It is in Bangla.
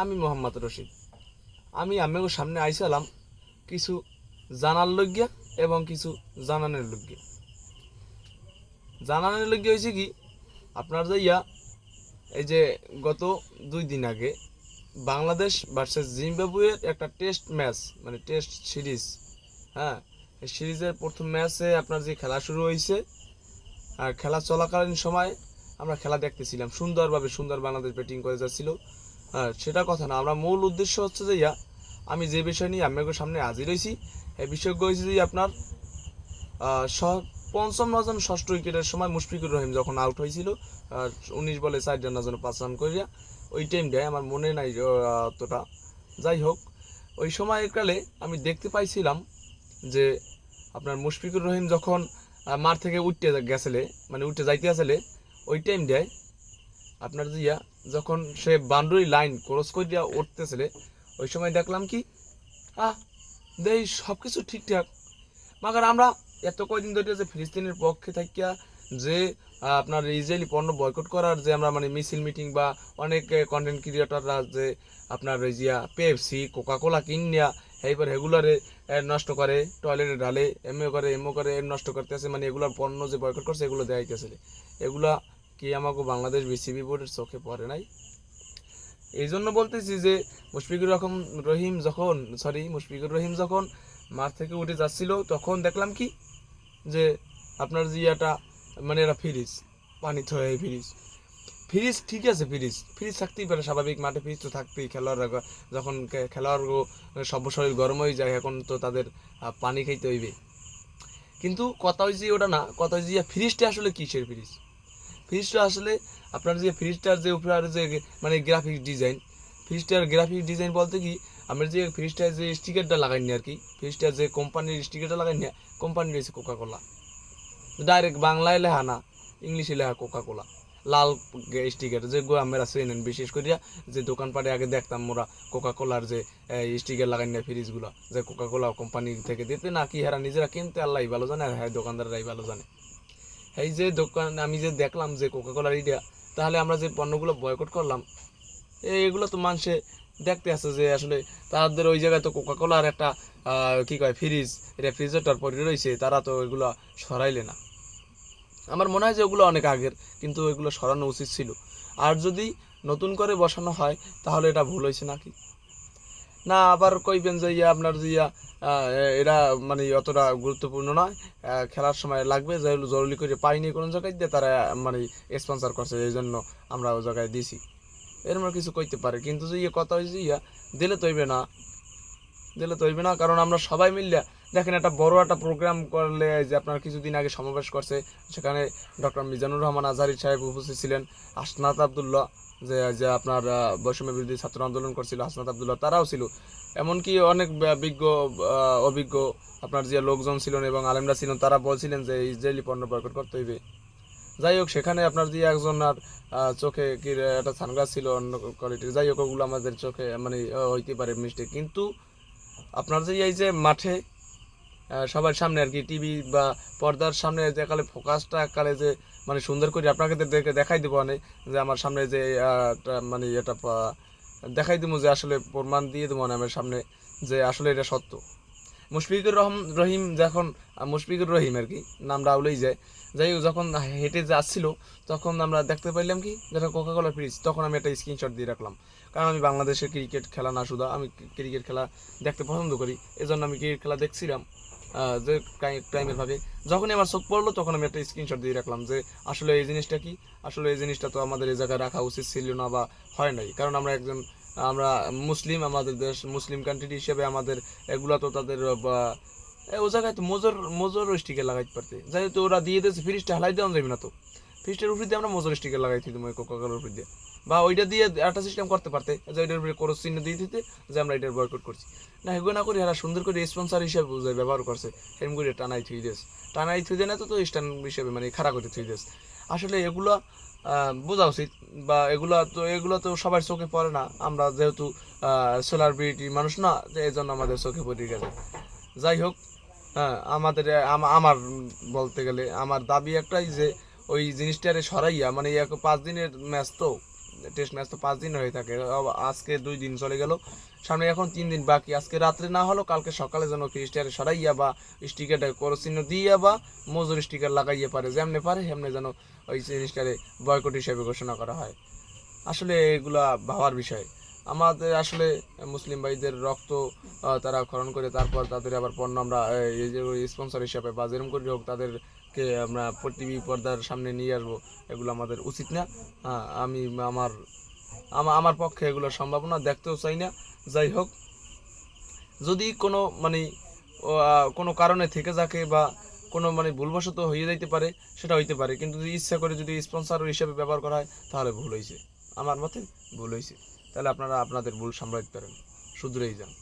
আমি মোহাম্মদ রশিদ। আমি আপনাদের সামনে আইসালাম কিছু জানার লজ্ঞা এবং কিছু জানানোর লজ্ঞা। জানানোর লজ্ঞা হয়েছে কি, আপনার যাইয়া এই যে গত 2 দিন আগে বাংলাদেশ ভার্সেস জিম্বাবুয়ের একটা টেস্ট ম্যাচ, মানে টেস্ট সিরিজ, হ্যাঁ, এই সিরিজের প্রথম ম্যাচে আপনার যে খেলা শুরু হয়েছে, আর খেলা চলাকালীন সময় আমরা খেলা দেখতেছিলাম, সুন্দর বাংলাদেশ ব্যাটিং করে যাচ্ছিল। আর সেটা কথা না, আমরা মূল উদ্দেশ্য হচ্ছে যে আমি যে বিষয় নিয়ে আপনাদের সামনে হাজির হয়েছি, এই বিষয় হয়েছে যে আপনার পঞ্চম না যেন ষষ্ঠ উইকেটের সময় মুশফিকুর রহিম যখন আউট হয়েছিল, 19 বলে 4 রান না যেন 5 রান করিয়া, ওই টাইমটায় আমার মনে নাই অতটা। যাই হোক, ওই সময়কালে আমি দেখতে পাইছিলাম যে আপনার মুশফিকুর রহিম যখন মাঠ থেকে উঠতে গেছিলে, মানে উঠতে যাইতে আসলে, ওই টাইমটায় আপনার যখন সে বাউন্ডারি লাইন ক্রস করিয়া উঠতেছিলে, ওই সময় দেখলাম কি দেই সব কিছু ঠিকঠাক। মাগার আমরা এত কয়দিন ধরে যে ফিলিস্তিনের পক্ষে থাকিয়া যে আপনার ইসরায়েলি পণ্য বয়কট করার যে আমরা মানে মিছিল মিটিং বা অনেক কন্টেন্ট ক্রিয়েটররা যে আপনার ওই পেপসি কোকাকোলা কিনিয়া এইবার এগুলারে নষ্ট করে, টয়লেটে ঢালে, এমও করে নষ্ট করতেছে, মানে এগুলার পণ্য যে বয়কট করছে এগুলো দেখাইতেছে। এগুলা কি আমাকে বাংলাদেশ বিসিবি বোর্ডের চোখে পড়ে নাই? এই জন্য বলতেছি যে মুশফিকুর রহিম যখন মাঠ থেকে উঠে যাচ্ছিল, তখন দেখলাম কি যে আপনার মানে এরা ফ্রিজ পানি থয়ে ফ্রিজ ঠিক আছে, ফ্রিজ থাকতেই পারে, স্বাভাবিক, মাঠে ফ্রিজ তো থাকতেই। খেলোয়াড়রা যখন সব শরীর গরম হয়ে যায়, এখন তো তাদের পানি খাইতে হইবে। কিন্তু কথা হয়েছে ওটা না, কথা হয়েছে ফ্রিজটা আসলে কিসের ফ্রিজটা আসলে আপনার ফ্রিজটার যে উপরে যে মানে গ্রাফিক ডিজাইন বলতে কি, আমরা যে ফ্রিজটার যে স্টিকারটা লাগাইনি আর কি, ফ্রিজটার যে কোম্পানির স্টিকারটা লাগাইনি, কোম্পানি রয়েছে কোকাকোলা, ডাইরেক্ট বাংলায় লেখা না, ইংলিশে লেখা কোকাকোলা, লাল স্টিকার, যেগুলো আমরা চেনেন। বিশেষ করিয়া যে দোকানপাটে আগে দেখতাম মোরা কোকাকোলার যে স্টিকার লাগাই না ফ্রিজগুলো, যে কোকাকোলা কোম্পানি থেকে দিতে না কি, হেরা নিজেরা কিনতে আল্লাহ ভালো জানে, আর হ্যাঁ দোকানদাররাই ভালো জানে। এই যে দোকান আমি যে দেখলাম যে কোকাকোলার ইডিয়া, তাহলে আমরা যে পণ্যগুলো বয়কট করলাম, এগুলো তো মানুষে দেখতে আছে যে আসলে তাদের ওই জায়গায় তো কোকাকোলার একটা কি কয় ফ্রিজ, রেফ্রিজারেটর পরে রয়েছে, তারা তো ওইগুলো সরাইলে না। আমার মনে হয় যে ওগুলো অনেক আগের, কিন্তু ওইগুলো সরানো উচিত ছিল। আর যদি নতুন করে বসানো হয় তাহলে এটা ভুল হয়েছে নাকি না, আবার কইবেন যে আপনার এরা মানে অতটা গুরুত্বপূর্ণ নয়, খেলার সময় লাগবে, জরুরি করে পাইনি কোনো জায়গায় দিয়ে তারা মানে স্পন্সর করছে, এই জন্য আমরা ওই জায়গায় দিছি, এরকম কিছু কইতে পারে। কিন্তু যে কথা হয়েছে দিলে তো হইবে না, কারণ আমরা সবাই মিললে দেখেন একটা বড় একটা প্রোগ্রাম করলে, যে আপনার কিছুদিন আগে সমাবেশ করছে, সেখানে ডক্টর মিজানুর রহমান আজহারি সাহেব উপস্থিত ছিলেন, হাসনাত আবদুল্লাহ, যে আপনার বৈষম্য বিরোধী ছাত্র আন্দোলন করছিল, হাসনাত আবদুল্লাহ তারাও ছিল, এমনকি অনেক অভিজ্ঞ আপনার লোকজন ছিলেন এবং আলেমরা ছিলেন, তারা বলছিলেন যে ইসরায়েলি পণ্য বয়কট করতে হইবে। যাই হোক, সেখানে আপনার একজন আর চোখে কি একটা সানগ্লাস ছিল অন্য কোয়ালিটির, যাই হোক ওগুলো আমাদের চোখে মানে হইতে পারে মিস্টেক, কিন্তু আপনার এই যে মাঠে সবার সামনে আর কি, টিভি বা পর্দার সামনে যে একালে ফোকাসটা একালে যে মানে সুন্দর করে আপনাকে দেখাই দেবো অনেক, যে আমার সামনে যে মানে এটা দেখাই দেবো, যে আসলে প্রমাণ দিয়ে দেবো আমার সামনে যে আসলে এটা সত্য। মুশফিকুর রহিম আর কি নামটা আউলেই যায়, যাই হোক, যখন হেঁটে যাচ্ছিল তখন আমরা দেখতে পাইলাম কি, যেটা কোকাকোলা ফ্রিজ, তখন আমি একটা স্ক্রিনশট দিয়ে রাখলাম, কারণ আমি বাংলাদেশের ক্রিকেট খেলা না শুধু, আমি ক্রিকেট খেলা দেখতে পছন্দ করি, এজন্য আমি ক্রিকেট খেলা দেখছিলাম যে টাইমের ভাবে। যখনই আমার চোখ পড়লো তখন আমি একটা স্ক্রিনশট দিয়ে রাখলাম যে আসলে এই জিনিসটা কি, আসলে এই জিনিসটা তো আমাদের এই জায়গায় রাখা উচিত ছিল না বা হয় নাই, কারণ আমরা মুসলিম, আমাদের দেশ মুসলিম কান্ট্রি হিসেবে আমাদের এগুলা তো তাদের ও জায়গায় তো মোজর স্টিকার লাগাইতে পারতে, যেহেতু ওরা দিয়ে দিয়েছে, ফ্রিজটা হালাই দেওয়া যাবে না, তো ফ্রিজটার উপরে দিয়ে আমরা মোজর স্টিকার লাগাইছি তোমার কোকাকোলার উপরে দিয়ে, বা ওইটা দিয়ে একটা সিস্টেম করতে পারতে যে ওইটার উপরে ক্রস চিহ্ন দিয়ে দিতে যে আমরা এটার বয়কট করছি। না, এগুলো না করি এরা সুন্দর করে স্পন্সার হিসেবে বুঝে ব্যবহার করছে, এরকম করে টানাই থুই দেয় না, তো স্ট্যান্ড হিসেবে মানে খাড়া করে থুই দেশ। আসলে এগুলো বোঝা উচিত, বা এগুলো তো সবার চোখে পড়ে না, আমরা যেহেতু সেলিব্রিটি মানুষ না, এই জন্য আমাদের চোখে পড়ে গেছে। যাই হোক, হ্যাঁ, আমার বলতে গেলে আমার দাবি একটাই যে ওই জিনিসটারে সরাইয়া, মানে 5 দিনের ম্যাচ তো টেস্ট ম্যাচ তো 5 দিন হয়ে থাকে, আজকে 2 দিন চলে গেল, সামনে এখন 3 দিন বাকি। আজকে রাত্রে না হলো কালকে সকালে যেন ফিস্টারে সরাইয়া বা স্টিকারটা করচিহ্ন দিয়া বা মজুর স্টিকার লাগাইয়া পারে, যেমনে পারে সেমনে যেন ওই জিনিসটারে বয়কট হিসেবে ঘোষণা করা হয়। আসলে এগুলা ভাবার বিষয়। আমাদের আসলে মুসলিম ভাইদের রক্ত তারা খরণ করে তারপর তাদের আবার পণ্য আমরা এই যে স্পন্সর হিসাবে বা যেরকম করে হোক তাদেরকে আমরা টিভি পর্দার সামনে নিয়ে আসবো, এগুলো আমাদের উচিত না। আমি আমার আমার পক্ষে এগুলো সম্ভব না, দেখতেও চাই না। যাই হোক, যদি কোনো মানে কোনো কারণে থেকে যাকে বা কোনো মানে ভুলবশত হয়ে যাইতে পারে, সেটা হইতে পারে, কিন্তু যদি ইচ্ছা করে যদি স্পন্সর হিসেবে ব্যবহার করা হয় তাহলে ভুল হয়েছে, আমার মতে ভুল হয়েছে। তাহলে আপনারা আপনাদের ভুল সামলাতে পারেন, শুধরেই যান।